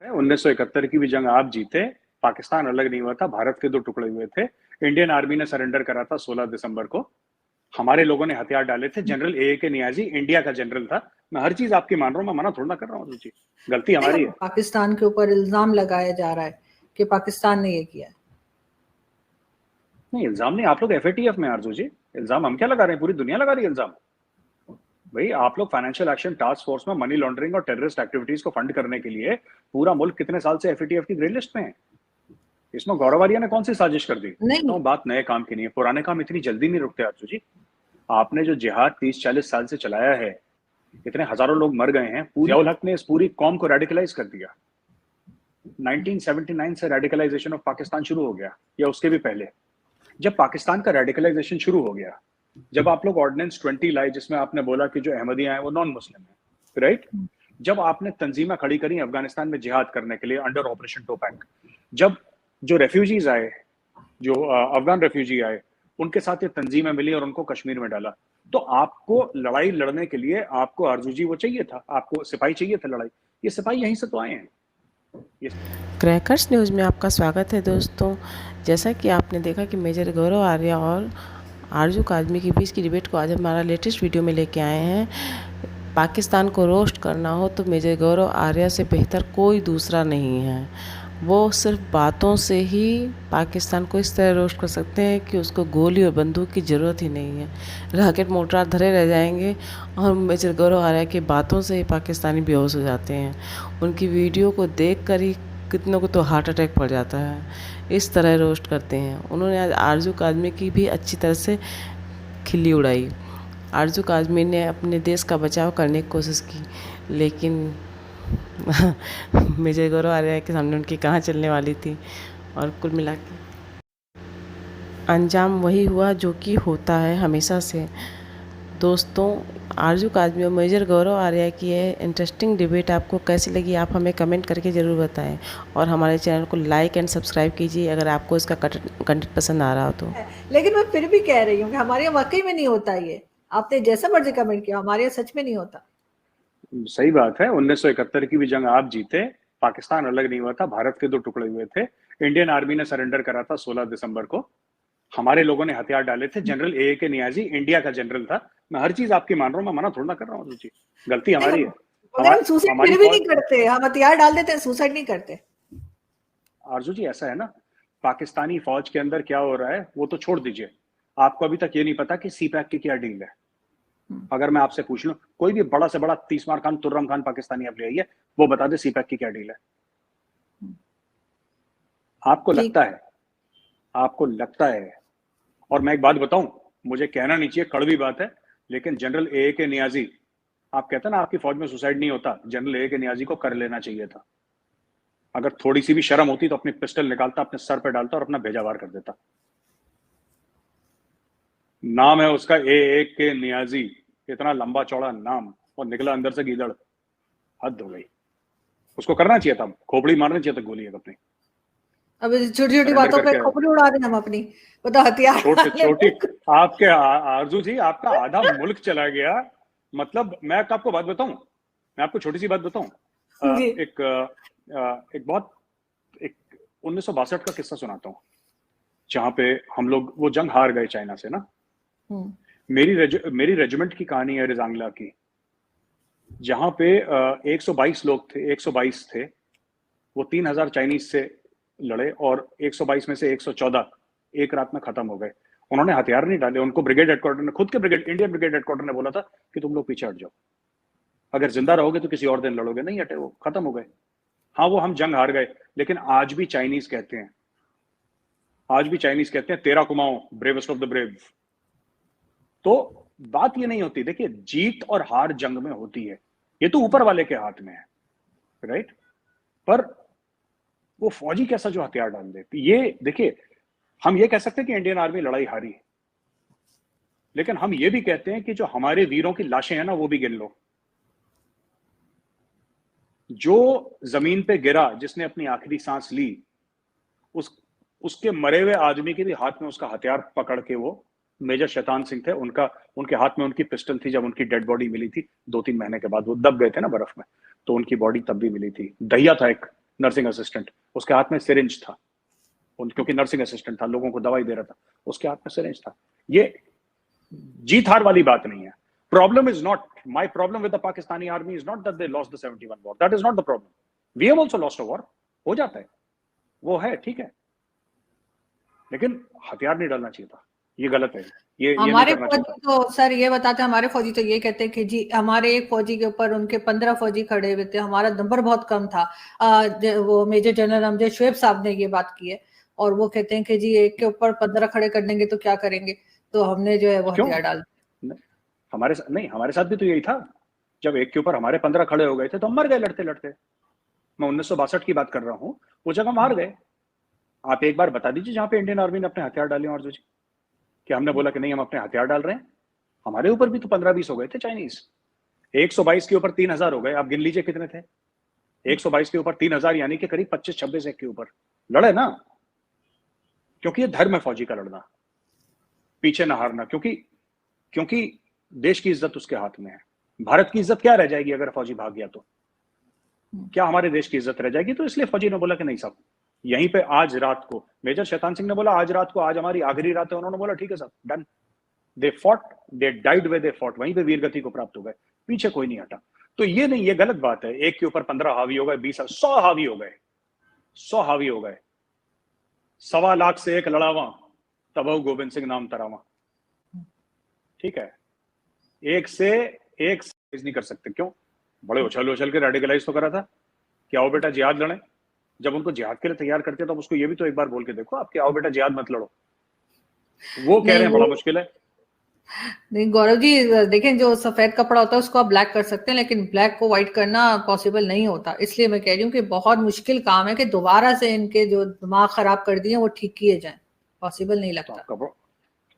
है 1971 की भी जंग आप जीते। पाकिस्तान अलग नहीं हुआ था, भारत के दो टुकड़े हुए थे। इंडियन आर्मी ने सरेंडर करा था 16 दिसंबर को। हमारे लोगों ने हथियार डाले थे। जनरल ए के नियाजी इंडिया का जनरल था। मैं हर चीज आपकी मान रहा हूँ, मैं मना थोड़ा ना कर रहा हूँ। जी, गलती हमारी है। पाकिस्तान के ऊपर इल्जाम लगाया जा रहा है कि पाकिस्तान ने ये किया। नहीं, इल्जाम नहीं, आप लोग एफएटीएफ में आरजू जी। इल्जाम हम क्या लगा रहे हैं, पूरी दुनिया लगा रही है इल्जाम। भाई आप लोग फाइनेंशियल एक्शन टास्क फोर्स में मनी लॉन्ड्रिंग और टेररिस्ट एक्टिविटीज को फंड करने के लिए पूरा मुल्क कितने साल से एफएटीएफ की ग्रे लिस्ट में है। इसमें गौरव आर्या ने कौन सी साजिश कर दी? नहीं, तो बात नए काम की नहीं है, पुराने काम इतनी जल्दी नहीं रुकते आरजू जी। आपने जो जिहाद 30-40 साल से चलाया है, इतने हजारों लोग मर गए हैं। जियाउल हक ने इस पूरी कौम को रेडिकलाइज कर दिया। 1979 से रेडिकलाइजेशन ऑफ पाकिस्तान शुरू हो गया, या उसके भी पहले। जब पाकिस्तान का रेडिकलाइजेशन शुरू हो गया, जब आप लोग ऑर्डिनेंस 20 लाए जिसमें आपने बोला कि जो अहमदिया हैं वो नॉन मुस्लिम है, राइट? जब आपने तंजीमें खड़ी करी अफगानिस्तान में जिहाद करने के लिए अंडर ऑपरेशन टोपैक, जब जो रेफ्यूजीज आए, जो अफगान रेफ्यूजी आए, उनके साथ ये तंजीमें मिली और उनको कश्मीर में डाला, तो आपको लड़ाई लड़ने के लिए आपको आरजूजी वो चाहिए था, आपको सिपाही चाहिए था लड़ाई। ये सिपाही यहीं से तो आए हैं। क्रैकर्स न्यूज़ में आपका स्वागत है दोस्तों। जैसा कि आपने देखा कि मेजर गौरव आर्या और आरजू काज़मी के बीच की डिबेट को आज हमारा लेटेस्ट वीडियो में लेके आए हैं। पाकिस्तान को रोस्ट करना हो तो मेजर गौरव आर्या से बेहतर कोई दूसरा नहीं है। वो सिर्फ बातों से ही पाकिस्तान को इस तरह रोस्ट कर सकते हैं कि उसको गोली और बंदूक की ज़रूरत ही नहीं है। रॉकेट मोर्टार धरे रह जाएंगे और मेजर गौरव आर्या की बातों से ही पाकिस्तानी बेहोश हो जाते हैं। उनकी वीडियो को देख कर ही कितनों को तो हार्ट अटैक पड़ जाता है। इस तरह रोस्ट करते हैं। उन्होंने आज आरजू काज़मी की भी अच्छी तरह से खिल्ली उड़ाई। आरजू काज़मी ने अपने देश का बचाव करने की कोशिश की, लेकिन मेजर गौरव आर्या के सामने उनकी कहाँ चलने वाली थी। और कुल मिला के अंजाम वही हुआ जो कि होता है हमेशा से। दोस्तों, आरजू काज़मी और मेजर गौरव आर्या की ये इंटरेस्टिंग डिबेट आपको कैसी लगी, आप हमें कमेंट करके ज़रूर बताएं। और हमारे चैनल को लाइक एंड सब्सक्राइब कीजिए अगर आपको इसका कंटेंट पसंद आ रहा हो तो। लेकिन मैं फिर भी कह रही हूँ कि हमारे यहाँ वाकई में नहीं होता ये। आपने जैसा मर्जी कमेंट किया, हमारे यहाँ सच में नहीं होता। सही बात है, 1971 की भी जंग आप जीते। पाकिस्तान अलग नहीं हुआ था, भारत के दो टुकड़े हुए थे। इंडियन आर्मी ने सरेंडर करा था 16 दिसंबर को। हमारे लोगों ने हथियार डाले थे। जनरल ए के नियाजी इंडिया का जनरल था। मैं हर चीज आपकी मान रहा हूँ, मैं मना थोड़ा ना कर रहा हूँ। जी, गलती हमारी है। मगर हम सुसाइड हमारी फिर भी नहीं फौज, करते, हम हथियार डाल देते हैं, सुसाइड नहीं करते। आरजू जी ऐसा है ना, पाकिस्तानी फौज के अंदर क्या हो रहा है वो तो छोड़ दीजिए। आपको अभी तक ये नहीं पता कि सीपैक की क्या डील है। अगर मैं आपसे पूछ लूं, कोई भी बड़ा से बड़ा तीसमार खान, तुर्रम खान पाकिस्तानी अब ले आइए, वो बता दे सीपैक की क्या डील है। आपको लगता है, आपको लगता है। और मैं एक बात बताऊं, मुझे कहना नहीं चाहिए, कड़वी बात है, लेकिन जनरल ए के नियाजी, आप कहते हैं ना आपकी फौज में सुसाइड नहीं होता, जनरल ए के नियाजी को कर लेना चाहिए था। अगर थोड़ी सी भी शर्म होती तो अपनी पिस्टल निकालता, अपने सर पे डालता और अपना भेजा वार कर देता। नाम है उसका ए के नियाजी, इतना लंबा चौड़ा नाम, और निकला अंदर से गीदड़। हद हो गई। उसको करना चाहिए था, खोपड़ी मारनी चाहिए था गोली एक अपनी। अब छोटी छोटी सरेंडर बातों पे करके खोपड़ी उड़ा दें हम अपनी, बता हथियार छोटी डालने छोटी, में। आपके आरजू जी, आपका आधा मुल्क चला गया। मतलब मैं आपको बात बताऊं, मैं आपको छोटी सी बात बताऊं। जी। एक बहुत, एक 1962 का किस्सा सुनाता हूँ, जहां पे हम लोग वो जंग हार गए चाइना से ना। मेरी रेजिमेंट की कहानी है रिजांगला की, जहां पे 122 लोग थे, 122 थे। वो 3000 चाइनीज से लड़े और 122 में से 114 एक रात में खत्म हो गए। उन्होंने हथियार नहीं डाले, उनको ब्रिगेड हेडक्वार्टर ने, खुद के ब्रिगेड, इंडियन ब्रिगेड हेडक्वार्टर ने बोला था कि तुम लोग पीछे हट जाओ, अगर जिंदा रहोगे तो किसी और दिन लड़ोगे। नहीं हटे, वो खत्म हो गए। हाँ, वो हम जंग हार गए, लेकिन आज भी चाइनीज कहते हैं, आज भी चाइनीज कहते हैं तेरा Kumaon, bravest of the brave. तो बात ये नहीं होती, देखिए जीत और हार जंग में होती है, ये तो ऊपर वाले के हाथ में है, राइट? पर वो फौजी कैसा जो हथियार डाल दे, ये देखिए, हम ये कह सकते हैं कि इंडियन आर्मी लड़ाई हारी, लेकिन हम ये भी कहते हैं कि जो हमारे वीरों की लाशें हैं ना, वो भी गिन लो। जो जमीन पे गिरा, जिसने अपनी आखिरी सांस ली, उसके मरे हुए आदमी के भी हाथ में उसका हथियार पकड़ के वो मेजर शैतान सिंह थे, उनके हाथ में उनकी पिस्टल थी। जब उनकी डेड बॉडी मिली थी 2-3 महीने के बाद, वो दब गए थे ना बर्फ में, तो उनकी बॉडी तब भी मिली थी। दहिया था एक नर्सिंग असिस्टेंट, उसके हाथ में सिरिंज था, क्योंकि नर्सिंग असिस्टेंट था, लोगों को दवाई दे रहा था, उसके हाथ में सिरिंज था। ये जीत हार वाली बात नहीं है। Problem is not, my problem with the Pakistani army is not that they lost the 71 war, that is not the problem. We have also lost a war, हो जाता है, वो है, ठीक है, लेकिन हथियार नहीं डालना चाहिए था, ये गलत है। ये हमारे फौजी तो सर ये बताते हैं, हमारे फौजी तो ये कहते हैं कि जी हमारे एक फौजी के ऊपर उनके 15 फौजी खड़े हुए थे, हमारा नंबर बहुत कम था। वो मेजर जनरल अमजद शोएब साहब ने ये बात की है, और वो कहते हैं कि जी एक के ऊपर 15 खड़े कर देंगे तो क्या करेंगे, तो हमने जो है वो हथियार डाल। हमारे साथ भी तो यही था, जब एक के ऊपर हमारे 15 खड़े हो गए थे तो हम मर गए लड़ते लड़ते। मैं 1962 की बात कर रहा हूँ, वो जगह मार गए। आप एक बार बता दीजिए जहां पे इंडियन आर्मी ने अपने हथियार डाले और जो कि हमने बोला कि नहीं हम अपने हथियार डाल रहे हैं। हमारे ऊपर भी तो 15-20 हो गए थे चाइनीज। 122 के ऊपर 3000 हो गए, आप गिन लीजिए कितने थे। 122 के ऊपर 3000 यानी कि करीब 25-26 एक के ऊपर लड़े ना, क्योंकि ये धर्म है फौजी का लड़ना, पीछे ना हारना, क्योंकि देश की इज्जत उसके हाथ में है। भारत की इज्जत क्या रह जाएगी अगर फौजी भाग गया तो? क्या हमारे देश की इज्जत रह जाएगी? तो इसलिए फौजी ने बोला कि नहीं साहब, यहीं पे आज रात को, मेजर शैतान सिंह ने बोला आज रात को, आज हमारी आखिरी रात है। उन्होंने बोला ठीक है साहब, done. They fought, they died way they fought, वहीं पे वीरगति को प्राप्त हो गए, पीछे कोई नहीं हटा। तो ये नहीं, ये गलत बात है। एक के ऊपर 15 हावी हो गए, 20 100 हावी हो गए, 100 हावी हो गए, 1.25 लाख से एक लड़ावा, तब गोविंद सिंह नाम तरावा, ठीक है। एक से एक नहीं कर सकते, क्यों? बड़े उछल के रेडिकलाइज तो करा था कि आओ बेटा जिहाद लड़े। जब उनको जिहाद के लिए तैयार करते तो उसको ये भी तो एक बार बोल के देखो आपके, आओ बेटा जिहाद मत लड़ो। वो कह रहे हैं बड़ा मुश्किल है। नहीं गौरव जी, देखें जो सफेद कपड़ा होता है उसको आप ब्लैक कर सकते हैं, लेकिन ब्लैक को व्हाइट करना पॉसिबल नहीं होता। इसलिए मैं कह रही हूँ कि बहुत मुश्किल काम है कि दोबारा से इनके जो दिमाग खराब कर दिए वो ठीक किए जाएं, पॉसिबल नहीं लगता।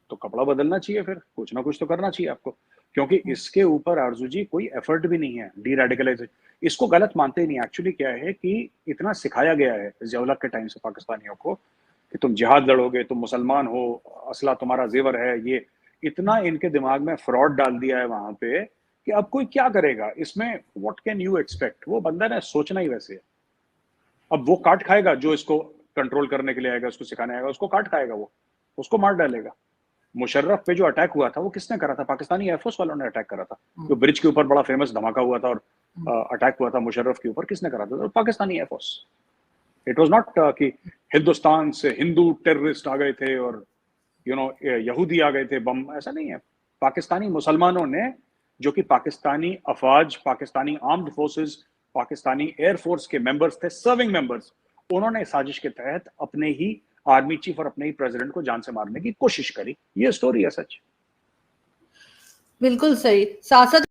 तो कपड़ा बदलना चाहिए, फिर कुछ ना कुछ तो करना चाहिए आपको, क्योंकि इसके ऊपर आरजू जी कोई एफर्ट भी नहीं है। डी रेडिकलाइजेशन इसको गलत मानते ही नहीं। एक्चुअली क्या है कि इतना सिखाया गया है ज़िया-उल-हक के टाइम से पाकिस्तानियों को कि तुम जिहाद लड़ोगे, तुम मुसलमान हो, असला तुम्हारा जेवर है। ये इतना इनके दिमाग में फ्रॉड डाल दिया है वहां पे कि अब कोई क्या करेगा इसमें। What can you expect? वो बंदा ने सोचना ही वैसे है। अब वो काट खाएगा जो इसको कंट्रोल करने के लिए आएगा, उसको सिखाने आएगा, उसको काट खाएगा, वो उसको मार डालेगा। मुशर्रफ पे जो अटैक हुआ था वो किसने करा था? पाकिस्तानी एयरफोर्स वालों ने अटैक करा था। जो ब्रिज के ऊपर बड़ा फेमस धमाका हुआ था और अटैक हुआ था मुशर्रफ के ऊपर, किसने करा था? तो Pakistani air force. It was not कि हिंदुस्तान से हिंदू टेररिस्ट आ गए थे और यहूदी आ गए थे बम, ऐसा नहीं है। पाकिस्तानी मुसलमानों ने, जो कि पाकिस्तानी अफवाज, Pakistani armed forces, Pakistani air force के मेंबर्स थे, सर्विंग मेंबर्स, उन्होंने साजिश के तहत अपने ही आर्मी चीफ और अपने ही प्रेसिडेंट को जान से मारने की कोशिश करी। ये स्टोरी है सच। बिल्कुल सही। साथ